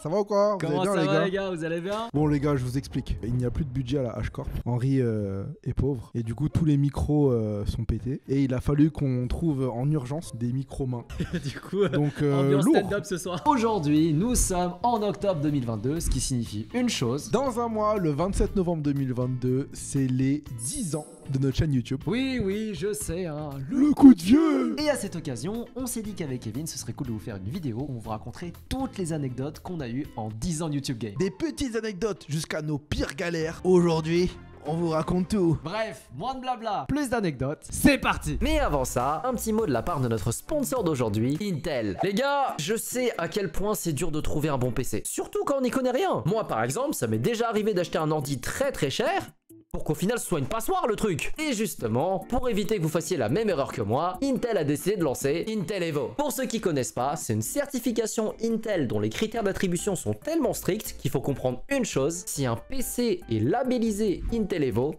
Ça va ou quoi? Comment ça va les gars? Vous allez bien? Bon les gars, je vous explique. Il n'y a plus de budget à la H-Corp. Henri est pauvre et du coup tous les micros sont pétés. Et il a fallu qu'on trouve en urgence des micros mains. Du coup, donc ambiance lourd. stand-up ce soir. Aujourd'hui, nous sommes en octobre 2022, ce qui signifie une chose. Dans un mois, le 27 novembre 2022, c'est les 10 ans de notre chaîne YouTube. Oui, je sais, hein. Le coup de vieux. Et à cette occasion, on s'est dit qu'avec Kevin, ce serait cool de vous faire une vidéo où on vous raconterait toutes les anecdotes qu'on a eues en 10 ans de YouTube Game. Des petites anecdotes jusqu'à nos pires galères. Aujourd'hui, on vous raconte tout. Bref, moins de blabla, plus d'anecdotes, c'est parti. Mais avant ça, un petit mot de la part de notre sponsor d'aujourd'hui, Intel. Les gars, je sais à quel point c'est dur de trouver un bon PC, surtout quand on n'y connaît rien. Moi par exemple, ça m'est déjà arrivé d'acheter un ordi très cher pour qu'au final ce soit une passoire le truc. Et justement, pour éviter que vous fassiez la même erreur que moi, Intel a décidé de lancer Intel Evo. Pour ceux qui connaissent pas, c'est une certification Intel dont les critères d'attribution sont tellement stricts qu'il faut comprendre une chose, si un PC est labellisé Intel Evo,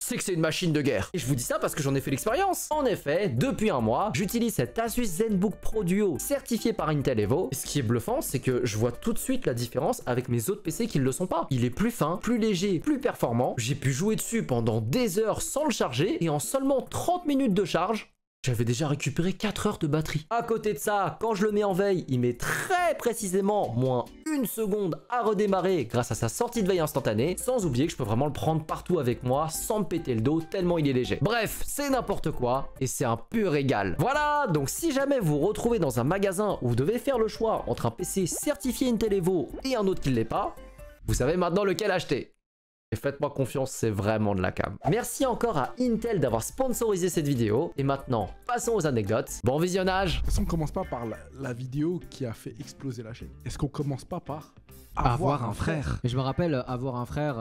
c'est que c'est une machine de guerre. Et je vous dis ça parce que j'en ai fait l'expérience. En effet, depuis un mois, j'utilise cet Asus ZenBook Pro Duo certifié par Intel Evo. Et ce qui est bluffant, c'est que je vois tout de suite la différence avec mes autres PC qui ne le sont pas. Il est plus fin, plus léger, plus performant. J'ai pu jouer dessus pendant des heures sans le charger et en seulement 30 minutes de charge, j'avais déjà récupéré 4 heures de batterie. À côté de ça, quand je le mets en veille, il met très précisément moins 1 seconde à redémarrer grâce à sa sortie de veille instantanée, sans oublier que je peux vraiment le prendre partout avec moi sans me péter le dos tellement il est léger. Bref, c'est n'importe quoi et c'est un pur régal. Voilà, donc si jamais vous vous retrouvez dans un magasin où vous devez faire le choix entre un PC certifié Intel Evo et un autre qui ne l'est pas, vous savez maintenant lequel acheter. Et faites-moi confiance, c'est vraiment de la cam. Merci encore à Intel d'avoir sponsorisé cette vidéo. Et maintenant, passons aux anecdotes. Bon visionnage! Est-ce qu'on commence pas par la vidéo qui a fait exploser la chaîne? Est-ce qu'on commence pas par Avoir un frère. Et je me rappelle avoir un frère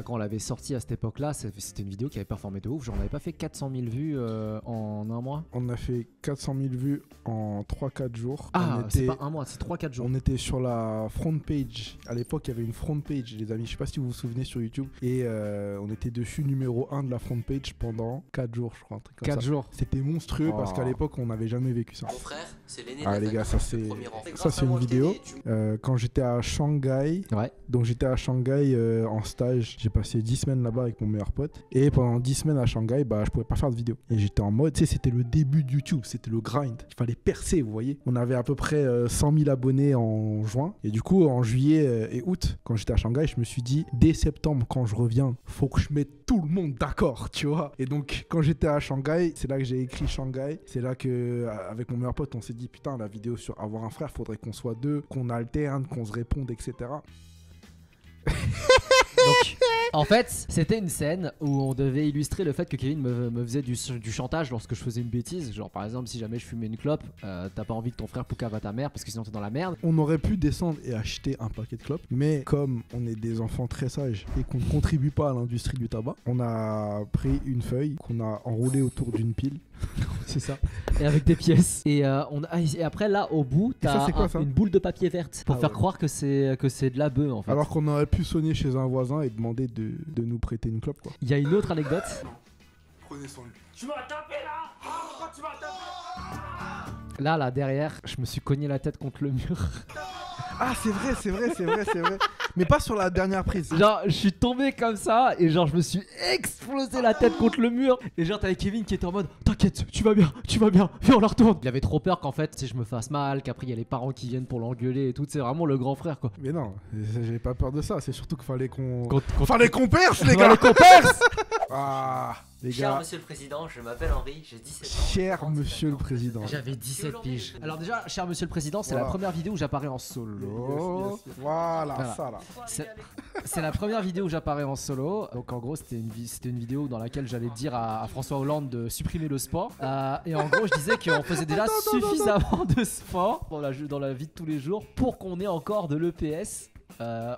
quand on l'avait sorti à cette époque-là, c'était une vidéo qui avait performé de ouf. Genre on n'avait pas fait 400 000 vues en un mois. On a fait 400 000 vues en 3-4 jours. Ah, c'est pas un mois, c'est 3-4 jours. On était sur la front page. À l'époque, il y avait une front page, les amis. Je sais pas si vous vous souvenez sur YouTube. Et on était dessus numéro 1 de la front page pendant 4 jours, je crois. Un truc comme 4 ça. jours. C'était monstrueux parce qu'à l'époque, on n'avait jamais vécu ça. Mon frère, c'est l'aîné. Ah les gars, ça c'est une vidéo. Quand j'étais à Shanghai. Ouais. Donc j'étais à Shanghai en stage, j'ai passé 10 semaines là-bas avec mon meilleur pote. Et pendant 10 semaines à Shanghai, bah je pouvais pas faire de vidéo. Et j'étais en mode, tu sais, c'était le début de YouTube, c'était le grind. Il fallait percer, vous voyez. On avait à peu près 100 000 abonnés en juin. Et du coup, en juillet et août, quand j'étais à Shanghai, je me suis dit, dès septembre, quand je reviens, faut que je mette tout le monde d'accord, tu vois. Et donc, quand j'étais à Shanghai, c'est là que j'ai écrit Shanghai. C'est là que, avec mon meilleur pote, on s'est dit, putain, la vidéo sur avoir un frère, faudrait qu'on soit deux, qu'on alterne, qu'on se réponde, etc. Donc, en fait, c'était une scène où on devait illustrer le fait que Kevin me faisait du chantage lorsque je faisais une bêtise. Genre, par exemple, si jamais je fumais une clope, t'as pas envie que ton frère poucave à ta mère parce que sinon t'es dans la merde. On aurait pu descendre et acheter un paquet de clopes, mais comme on est des enfants très sages et qu'on ne contribue pas à l'industrie du tabac, on a pris une feuille qu'on a enroulée autour d'une pile. C'est ça. Et avec des pièces. Et, et après, là, au bout, t'as une boule de papier verte pour faire croire que c'est de la bœuf en fait. Alors qu'on aurait pu sonner chez un voisin et demander de nous prêter une clope, quoi. Il y a une autre anecdote. Prenez son lui. Tu m'as tapé là! Pourquoi tu m'as tapé? Là, derrière, je me suis cogné la tête contre le mur. Ah, c'est vrai. Mais pas sur la dernière prise. Genre, je suis tombé comme ça et genre, je me suis explosé la tête contre le mur. Et genre, t'avais Kevin qui était en mode, t'inquiète, tu vas bien, viens, on la retourne. Il avait trop peur qu'en fait, si je me fasse mal, qu'après il y a les parents qui viennent pour l'engueuler et tout. C'est vraiment le grand frère, quoi. Mais non, j'ai pas peur de ça. C'est surtout qu'il fallait qu'on perce, les gars. Fallait qu'on perce. Ah, les Cher gars. monsieur le président, je m'appelle Henri, j'ai 17 ans. Cher monsieur le président. J'avais 17 piges. Alors déjà, cher monsieur le président, c'est la première vidéo où j'apparais en solo. Voilà, ça là. C'est la première vidéo où j'apparais en solo. Donc en gros, c'était une vidéo dans laquelle j'allais dire à François Hollande de supprimer le sport. Et en gros, je disais qu'on faisait déjà suffisamment de sport dans la vie de tous les jours pour qu'on ait encore de l'EPS.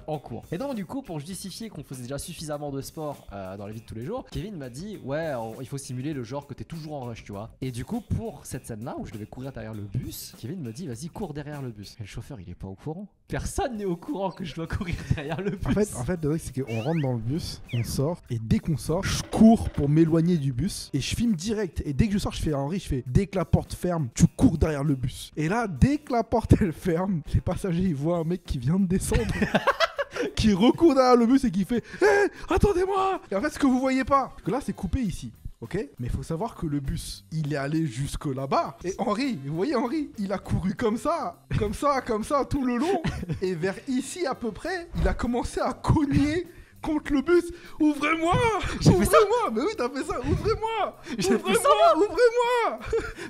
En cours. Et donc du coup, pour justifier qu'on faisait déjà suffisamment de sport dans la vie de tous les jours, Kevin m'a dit ouais, il faut simuler le genre que t'es toujours en rush, tu vois. Et du coup, pour cette scène là où je devais courir derrière le bus, Kevin me dit vas-y, cours derrière le bus. Et le chauffeur il est pas au courant. Personne n'est au courant que je dois courir derrière le bus. En fait, le truc, c'est qu'on rentre dans le bus, on sort, et dès qu'on sort, je cours pour m'éloigner du bus, et je filme direct. Et dès que je sors, je fais à Henri, dès que la porte ferme, tu cours derrière le bus. Et là, dès que la porte, elle ferme, les passagers, ils voient un mec qui vient de descendre, qui recourt derrière le bus et qui fait « Hé, attendez-moi !» Et en fait, ce que vous voyez pas, parce que là, c'est coupé ici. Ok, mais il faut savoir que le bus, il est allé jusque là-bas. Et Henri, vous voyez Henri, il a couru comme ça, tout le long. Et vers ici à peu près, il a commencé à cogner contre le bus. Ouvrez-moi, ouvrez-moi. Mais oui, t'as fait ça. Ouvrez-moi, ouvrez-moi.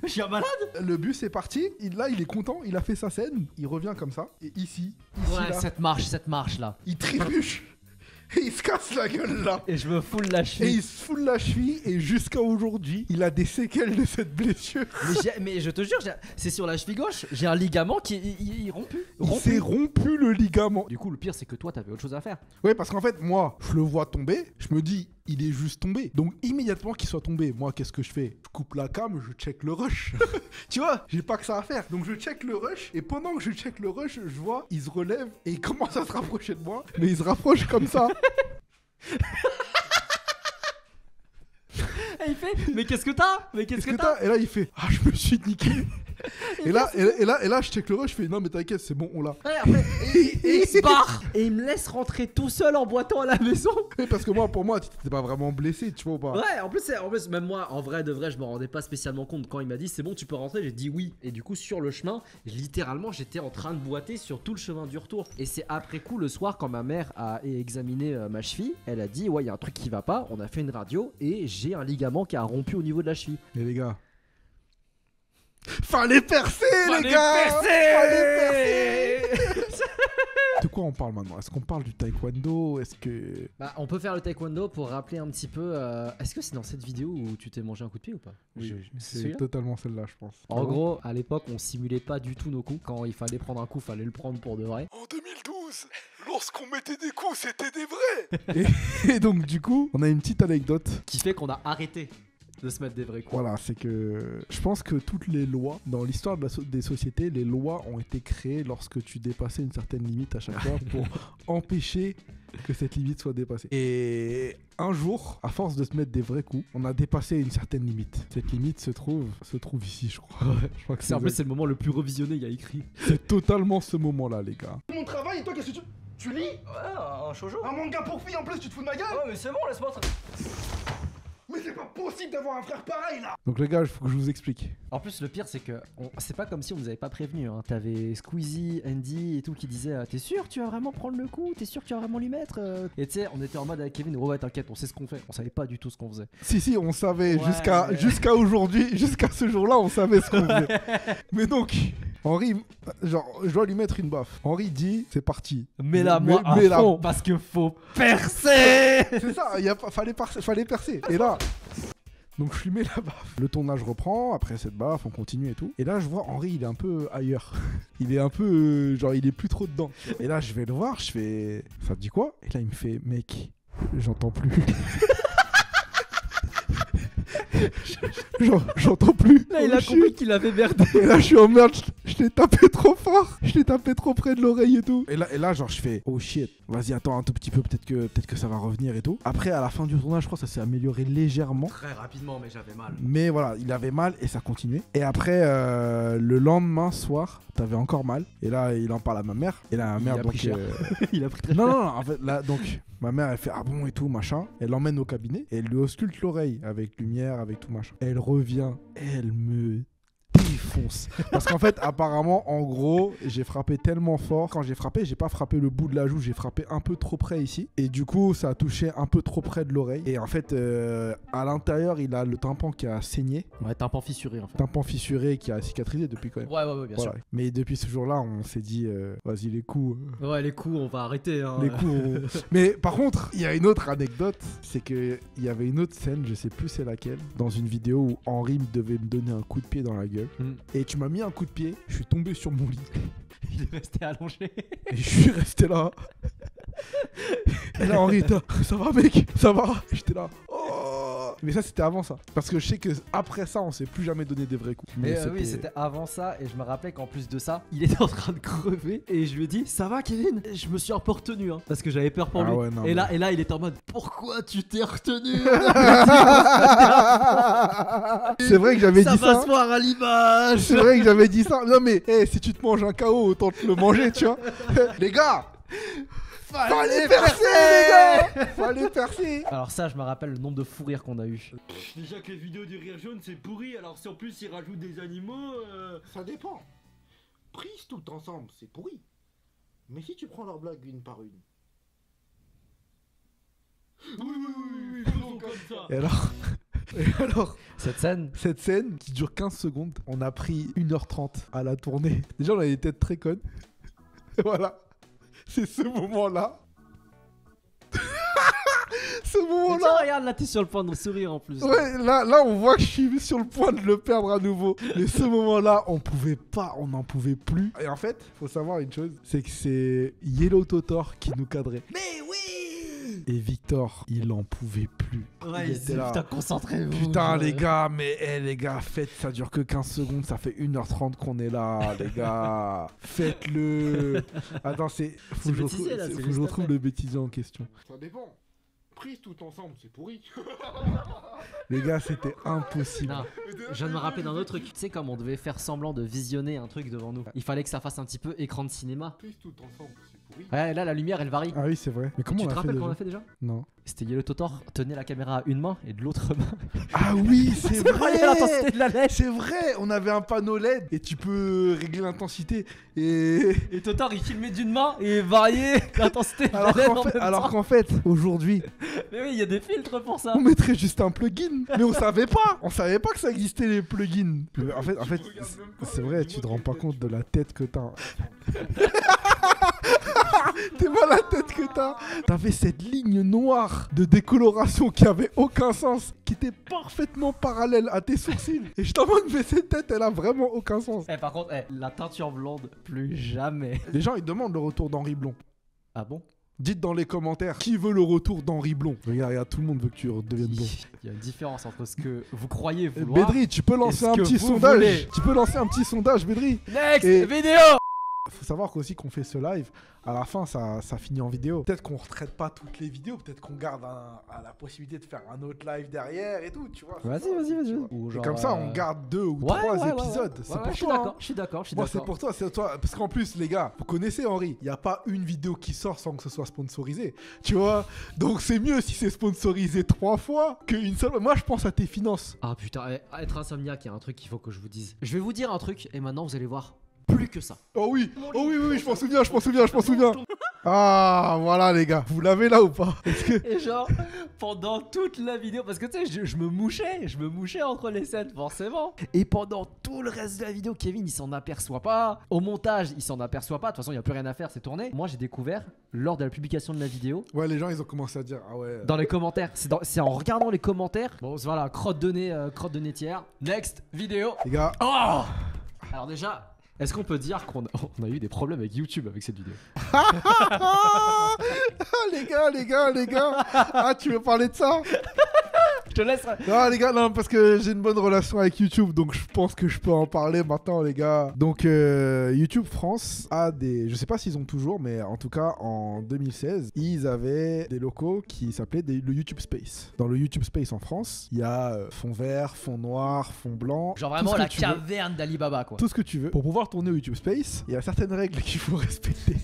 Je suis un malade. Le bus est parti. Là, il est content. Il a fait sa scène. Il revient comme ça. Et ici Ouais, là, cette marche là. il trébuche. Et il se casse la gueule là. Et je me foule la Et cheville. il se fout la cheville et jusqu'à aujourd'hui, il a des séquelles de cette blessure. Mais je te jure, c'est sur la cheville gauche. J'ai un ligament qui est rompu. Il s'est rompu le ligament. Du coup, le pire, c'est que toi, t'avais autre chose à faire. Ouais, parce qu'en fait, moi, je le vois tomber, je me dis, il est juste tombé. Donc, immédiatement qu'il soit tombé, moi, qu'est-ce que je fais? Je coupe la cam, je check le rush. Tu vois, j'ai pas que ça à faire. Donc, je check le rush, et pendant que je check le rush, je vois, il se relève et il commence à se rapprocher de moi. Mais il se rapproche comme ça. Et il fait, mais qu'est-ce que t'as? Mais qu'est-ce que t'as? Et là, il fait, ah, je me suis niqué. Et là, je check le rush, je fais, non, mais t'inquiète, c'est bon, on l'a. Ouais, après, et il se barre. Et il me laisse rentrer tout seul en boitant à la maison. Parce que moi, pour moi, tu t'es pas vraiment blessé, tu vois ou pas? Ouais, en plus, même moi, en vrai de vrai, je me rendais pas spécialement compte. Quand il m'a dit c'est bon, tu peux rentrer, j'ai dit oui. Et du coup, sur le chemin, littéralement, j'étais en train de boiter sur tout le chemin du retour. Et c'est après coup, le soir, quand ma mère a examiné ma cheville, elle a dit ouais, il y a un truc qui va pas. On a fait une radio et j'ai un ligament qui a rompu au niveau de la cheville. Mais les gars, fallait percer, Fallait les gars. percer. De quoi on parle maintenant? Est-ce qu'on parle du taekwondo? Est-ce que... Bah, on peut faire le taekwondo pour rappeler un petit peu. Est-ce que c'est dans cette vidéo où tu t'es mangé un coup de pied ou pas? Oui, c'est c'est celui-là. totalement celle-là, je pense. En gros, à l'époque, on simulait pas du tout nos coups. Quand il fallait prendre un coup, fallait le prendre pour de vrai. En 2012, lorsqu'on mettait des coups, c'était des vrais. et donc, du coup, on a une petite anecdote. Qui fait qu'on a arrêté de se mettre des vrais coups. Voilà, c'est que je pense que toutes les lois, dans l'histoire de des sociétés, les lois ont été créées lorsque tu dépassais une certaine limite à chaque fois pour empêcher que cette limite soit dépassée. Et un jour, à force de se mettre des vrais coups, on a dépassé une certaine limite. Cette limite se trouve ici, je crois. Je crois que C'est en plus c'est le moment le plus revisionné, il y a écrit. c'est totalement ce moment-là, les gars. Mon travail et toi, qu'est-ce que tu lis? Ouais, un shoujo. Un manga pour filles en plus, tu te fous de ma gueule? Ouais, mais c'est bon, laisse-moi. Mais c'est pas possible d'avoir un frère pareil là! Donc les gars, il faut que je vous explique. En plus, le pire, c'est que c'est pas comme si on nous avait pas prévenu. Hein. T'avais Squeezie, Andy et tout qui disaient t'es sûr tu vas vraiment prendre le coup? T'es sûr que tu vas vraiment lui mettre? Et tu sais, on était en mode avec Kevin, ouais, t'inquiète, on sait ce qu'on fait. On savait pas du tout ce qu'on faisait. Si, on savait. Ouais, Jusqu'à aujourd'hui, jusqu'à ce jour-là, on savait ce qu'on faisait. Mais donc, Henri, genre, je dois lui mettre une baffe. Henri dit, c'est parti. Mets-la moi à Mets-la. fond, parce que faut percer. C'est ça, fallait percer. Et là, donc je lui mets la baffe. Le tournage reprend, après cette baffe, on continue et tout. Et là, je vois Henri, il est un peu ailleurs. Il est un peu, genre, il est plus trop dedans. Et là, je vais le voir, je fais, ça te dit quoi? Et là, il me fait, mec, j'entends plus. J'entends plus. Là, il a compris qu'il avait merdé. Et là, je suis en merde, je l'ai tapé trop fort. Je l'ai tapé trop près de l'oreille et tout. Et là, genre, je fais, oh shit, vas-y, attends un tout petit peu, peut-être que ça va revenir et tout. Après, à la fin du tournage, je crois que ça s'est amélioré légèrement. Très rapidement, mais j'avais mal. Mais voilà, il avait mal et ça continuait. Et après, le lendemain soir, t'avais encore mal. Et là, il en parle à ma mère. Et là, ma mère, Il a pris cher. Il a pris très non, cher. en fait, là, donc, ma mère, elle fait ah bon et tout, machin. Elle l'emmène au cabinet et elle lui ausculte l'oreille avec lumière, avec tout machin. Elle revient, elle me défonce. Parce qu'en fait, apparemment, en gros, j'ai frappé tellement fort. Quand j'ai frappé, j'ai pas frappé le bout de la joue, j'ai frappé un peu trop près ici. Et du coup, ça a touché un peu trop près de l'oreille. Et en fait, à l'intérieur, il a le tympan qui a saigné. Ouais, tympan fissuré en fait. Tympan fissuré qui a cicatrisé depuis quand même. Ouais, bien Voilà. sûr. Mais depuis ce jour-là, on s'est dit, vas-y, les coups. Ouais, les coups, on va arrêter. Hein. Les coups. Mais par contre, il y a une autre anecdote, c'est que il y avait une autre scène, je sais plus c'est laquelle, dans une vidéo où Henri devait me donner un coup de pied dans la gueule. Et tu m'as mis un coup de pied, je suis tombé sur mon lit. Il est resté allongé. Et je suis resté là. Et là, Henri était là, ça va mec, ça va. Et j'étais là, oh. Mais ça, c'était avant ça. Parce que je sais que après ça, on s'est plus jamais donné des vrais coups. Mais oui, c'était avant ça, et je me rappelais qu'en plus de ça, il était en train de crever, et je lui ai dit, ça va Kevin? Et je me suis un peu retenu, hein, parce que j'avais peur pour Ah lui. ouais, non, et là, il était en mode, pourquoi tu t'es retenu? C'est vrai que j'avais dit Ça va ça. se voir à l'image. C'est vrai que j'avais dit ça. Non mais, si tu te manges un KO, autant te le manger, tu vois. Les gars, fallait percer, les gars. Fallait percer. Alors ça, je me rappelle le nombre de fous rires qu'on a eu. Déjà que les vidéos du rire jaune c'est pourri, alors si en plus ils rajoutent des animaux, Ça dépend. Prises toutes ensemble, c'est pourri. Mais si tu prends leurs blagues une par une. oui, faisons comme ça. Et alors, Cette scène, cette scène qui dure 15 secondes, on a pris 1h30 à la tourner. Déjà, on a des têtes très connes. Et voilà. C'est ce moment-là. Ce mais tiens, moment-là. regarde, là t'es sur le point de sourire en plus. Ouais, là, on voit que je suis sur le point de le perdre à nouveau. Mais ce moment-là, on n'en pouvait plus. Et en fait, faut savoir une chose, c'est que c'est Yellow Totor qui nous cadrait. Mais oui. Et Victor, il en pouvait plus. Ouais, Il il était s'est là. putain, concentrez-vous. Putain, je- les gars, mais les gars, faites, ça dure que 15 secondes, ça fait 1h30 qu'on est là, les gars. Faites-le. Attends, faut C'est que je bêtisé, retrouve- là, c'est faut que juste je retrouve après. le bêtisier en question. Ça dépend. Prises toutes ensemble, c'est pourri. Les gars, c'était impossible. Non, je viens de me rappeler d'un autre truc. Tu sais, comme on devait faire semblant de visionner un truc devant nous, il fallait que ça fasse un petit peu écran de cinéma. Prises toutes ensemble, c'est pourri. Ouais, là la lumière elle varie. Ah oui, c'est vrai. Mais comment Tu on te a fait rappelles déjà comment on a fait déjà? Non. C'était Yellow Totor tenait la caméra à une main et de l'autre main. Ah oui, c'est Voyez l'intensité vrai. de la lèche. C'est vrai, on avait un panneau LED et tu peux régler l'intensité. Et Et Totor il filmait d'une main et variait l'intensité de la lèche en même temps. qu'en fait, aujourd'hui, Mais oui, il y a des filtres pour ça. on mettrait juste un plugin. Mais on savait pas. On savait pas que ça existait les plugins. En fait, c'est vrai, tu te rends pas compte de la tête que t'as. T'es pas la tête que t'as. T'avais cette ligne noire de décoloration qui avait aucun sens, qui était parfaitement parallèle à tes sourcils. Et je t'en mode, mais cette tête, elle a vraiment aucun sens. Eh, par contre, la teinture blonde, plus jamais. Les gens, ils demandent le retour d'Henri Blond. Ah bon? Dites dans les commentaires qui veut le retour d'Henri Blond. Regarde, tout le monde veut que tu redeviennes blond. Il y a une différence entre ce que vous croyez vouloir. Bédri, tu peux lancer Est-ce un que petit vous sondage. voulez Tu peux lancer un petit sondage, Bédri. Next Et- vidéo. Faut savoir aussi qu'on fait ce live, à la fin ça finit en vidéo. Peut-être qu'on retraite pas toutes les vidéos, peut-être qu'on garde la possibilité de faire un autre live derrière et tout, tu vois. c'est Vas-y, ça, vas-y, tu vas-y. vois. Ou Et genre, comme ça, on garde 2 ou 3 épisodes. C'est pour je suis toi. d'accord, hein. je suis d'accord, je suis Moi, d'accord. c'est pour toi, c'est toi. Parce qu'en plus, les gars, vous connaissez Henri. Il n'y a pas une vidéo qui sort sans que ce soit sponsorisé. Tu vois. Donc, c'est mieux si c'est sponsorisé 3 fois qu'une seule. Moi, je pense à tes finances. Ah putain, être insomniaque, il y a un truc qu'il faut que je vous dise. Je vais vous dire un truc et maintenant vous allez voir plus que ça. Oh oui, je m'en souviens, je m'en souviens. Ah, voilà, les gars. Vous l'avez là ou pas? Est-ce que. Et genre, pendant toute la vidéo, parce que tu sais, je me mouchais entre les scènes, forcément. Et pendant tout le reste de la vidéo, Kevin, il s'en aperçoit pas. Au montage, il s'en aperçoit pas. De toute façon, il n'y a plus rien à faire, c'est tourné. Moi, j'ai découvert, lors de la publication de la vidéo, Ouais, les gens, ils ont commencé à dire. Ah ouais. dans les commentaires, c'est en regardant les commentaires. Bon, voilà, crotte de nez tiers. Next vidéo. Les gars. Oh Alors déjà, est-ce qu'on peut dire qu'on a eu des problèmes avec YouTube avec cette vidéo? Ah, les gars. Ah, tu veux parler de ça? Je te laisse. Non, les gars, non, parce que j'ai une bonne relation avec YouTube, donc je pense que je peux en parler maintenant, les gars. Donc, YouTube France a des. Je sais pas s'ils ont toujours, mais en tout cas, en 2016, ils avaient des locaux qui s'appelaient le YouTube Space. Dans le YouTube Space en France, il y a fond vert, fond noir, fond blanc. Genre tout vraiment ce que la tu veux. caverne d'Alibaba, quoi. Tout ce que tu veux. Pour pouvoir tourner au YouTube Space, il y a certaines règles qu'il faut respecter.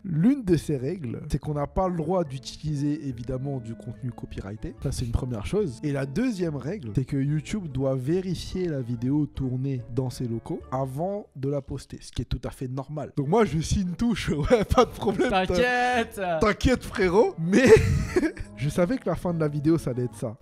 L'une de ces règles, c'est qu'on n'a pas le droit d'utiliser évidemment du contenu copyrighté. Ça, c'est une première chose. Et la deuxième règle, c'est que YouTube doit vérifier la vidéo tournée dans ses locaux avant de la poster, ce qui est tout à fait normal. Donc moi, je signe touche, ouais, pas de problème. T'inquiète. T'inquiète, frérot. Mais je savais que la fin de la vidéo, ça allait être ça.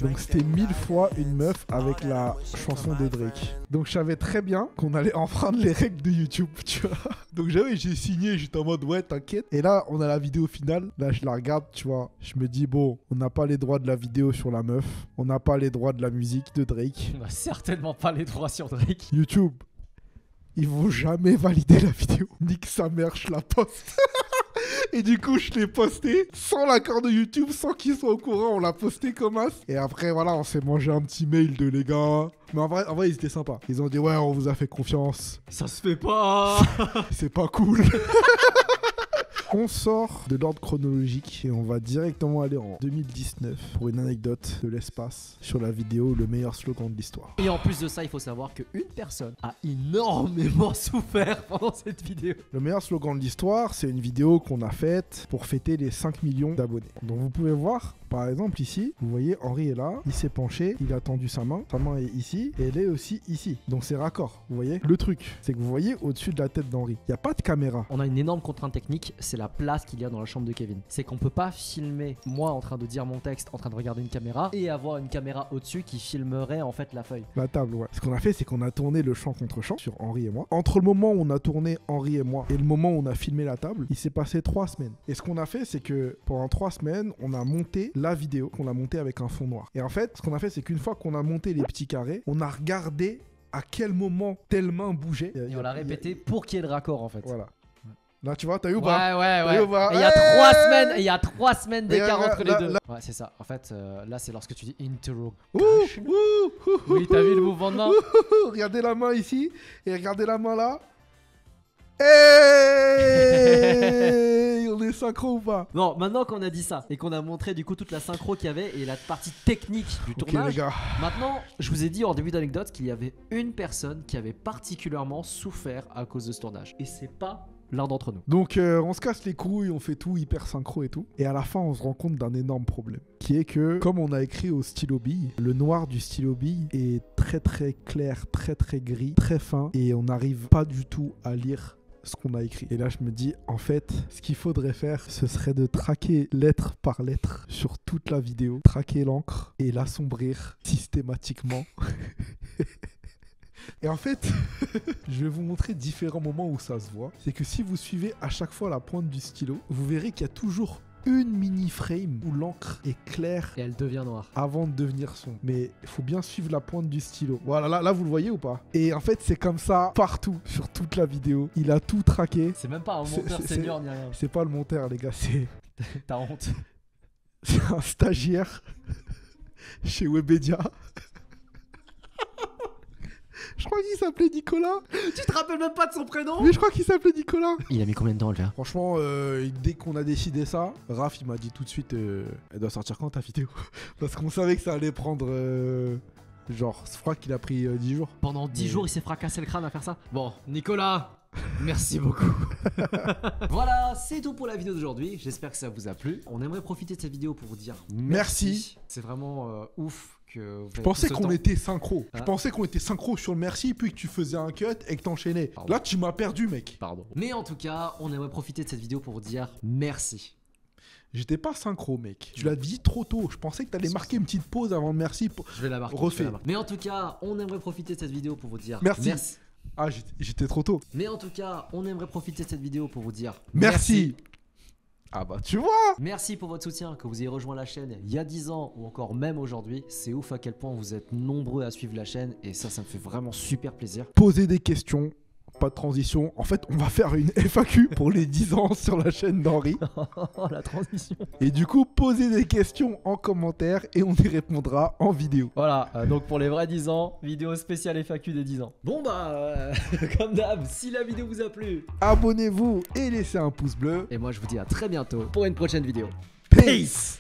Donc c'était 1000 fois une meuf avec la chanson de Drake. Donc je savais très bien qu'on allait enfreindre les règles de YouTube, tu vois. Donc j'ai signé, j'étais en mode ouais, t'inquiète. Et là, on a la vidéo finale. Là, je la regarde, tu vois. Je me dis bon, on n'a pas les droits de la vidéo sur la meuf. On n'a pas les droits de la musique de Drake. On a certainement pas les droits sur Drake. YouTube, ils vont jamais valider la vidéo. Nique sa mère, je la poste. Et du coup, je l'ai posté sans l'accord de YouTube, sans qu'ils soient au courant. On l'a posté comme as. Et après, voilà, on s'est mangé un petit mail de les gars. Mais en vrai, ils étaient sympas. Ils ont dit, ouais, on vous a fait confiance. Ça se fait pas. C'est pas cool. On sort de l'ordre chronologique et on va directement aller en 2019 pour une anecdote de l'espace sur la vidéo Le meilleur slogan de l'histoire. Et en plus de ça, il faut savoir qu'une personne a énormément souffert pendant cette vidéo. Le meilleur slogan de l'histoire, c'est une vidéo qu'on a faite pour fêter les 5 millions d'abonnés. Donc vous pouvez voir, par exemple ici, vous voyez Henri est là, il s'est penché, il a tendu sa main est ici et elle est aussi ici. Donc c'est raccord, vous voyez. Le truc, c'est que vous voyez au-dessus de la tête d'Henri, il n'y a pas de caméra. On a une énorme contrainte technique, c'est la place qu'il y a dans la chambre de Kevin. C'est qu'on peut pas filmer moi en train de dire mon texte, en train de regarder une caméra et avoir une caméra au-dessus qui filmerait en fait la feuille. La table, ouais. Ce qu'on a fait, c'est qu'on a tourné le champ contre champ sur Henri et moi. Entre le moment où on a tourné Henri et moi et le moment où on a filmé la table, il s'est passé 3 semaines. Et ce qu'on a fait, c'est que pendant 3 semaines, on a monté la vidéo, qu'on a montée avec un fond noir. Et en fait, ce qu'on a fait, c'est qu'une fois qu'on a monté les petits carrés, on a regardé à quel moment telle main bougeait. Et on l'a répété pour qu'il y ait le raccord en fait. Voilà. Là, tu vois, t'as eu ou pas? Ouais. Et il y a 3 semaines, il y a 3 semaines d'écart Là, entre les là, deux. là. Ouais, c'est ça. En fait, là, c'est lorsque tu dis interro. Ouh, Oui, t'as vu le mouvement de main? regardez la main ici et regardez la main là. Hey, on est synchro ou pas? Non, maintenant qu'on a dit ça et qu'on a montré du coup toute la synchro qu'il y avait et la partie technique du Ok les tournage, gars. maintenant je vous ai dit en début d'anecdote qu'il y avait une personne qui avait particulièrement souffert à cause de ce tournage. Et c'est pas l'un d'entre nous. Donc on se casse les couilles, on fait tout hyper synchro et tout. Et à la fin on se rend compte d'un énorme problème. Qui est que comme on a écrit au stylo bille, le noir du stylo bille est très très clair, très très gris, très fin. Et on n'arrive pas du tout à lire ce qu'on a écrit. Et là je me dis en fait ce qu'il faudrait faire ce serait de traquer lettre par lettre sur toute la vidéo, traquer l'encre et l'assombrir systématiquement. Et en fait, je vais vous montrer différents moments où ça se voit. C'est que si vous suivez à chaque fois la pointe du stylo, vous verrez qu'il y a toujours une mini frame où l'encre est claire Et elle devient noire. avant de devenir sombre. Mais il faut bien suivre la pointe du stylo. Voilà, là vous le voyez ou pas? Et en fait, c'est comme ça partout, sur toute la vidéo. Il a tout traqué. C'est même pas un monteur senior ni rien. C'est pas le monteur, les gars, c'est T'as honte. un stagiaire chez Webedia. Je crois qu'il s'appelait Nicolas. Tu te rappelles même pas de son prénom? Mais je crois qu'il s'appelait Nicolas. Il a mis combien de temps à le faire? Franchement, dès qu'on a décidé ça, Raph il m'a dit tout de suite elle doit sortir quand ta vidéo? Parce qu'on savait que ça allait prendre genre, je crois qu'il a pris 10 jours. Pendant 10 jours, il s'est fracassé le crâne à faire ça. Bon, Nicolas, merci beaucoup. Voilà, c'est tout pour la vidéo d'aujourd'hui. J'espère que ça vous a plu. On aimerait profiter de cette vidéo pour vous dire Merci. C'est vraiment ouf que vous Je pensais qu'on était était synchro. Je Hein? pensais qu'on était synchro sur le merci, puis que tu faisais un cut et que t'enchaînais. Pardon. Là, tu m'as perdu, mec. Pardon. Mais en tout cas, on aimerait profiter de cette vidéo pour vous dire merci. J'étais pas synchro, mec. Tu l'as dit trop tôt. Je pensais que t'allais marquer une petite pause avant le merci. Je vais la marquer. Refais. je vais la marquer. Mais en tout cas, on aimerait profiter de cette vidéo pour vous dire Merci. Ah, j'étais trop tôt. Mais en tout cas, on aimerait profiter de cette vidéo pour vous dire Merci. Ah bah, tu vois. Merci pour votre soutien, que vous ayez rejoint la chaîne il y a 10 ans ou encore même aujourd'hui. C'est ouf à quel point vous êtes nombreux à suivre la chaîne et ça me fait vraiment super plaisir. Poser des questions. Pas de transition. En fait, on va faire une FAQ pour les 10 ans sur la chaîne d'Henri. Oh la transition. Et du coup, posez des questions en commentaire et on y répondra en vidéo. Voilà, donc pour les vrais 10 ans, vidéo spéciale FAQ des 10 ans. Bon bah, comme d'hab, si la vidéo vous a plu, Abonnez-vous et laissez un pouce bleu. et moi je vous dis à très bientôt pour une prochaine vidéo. Peace.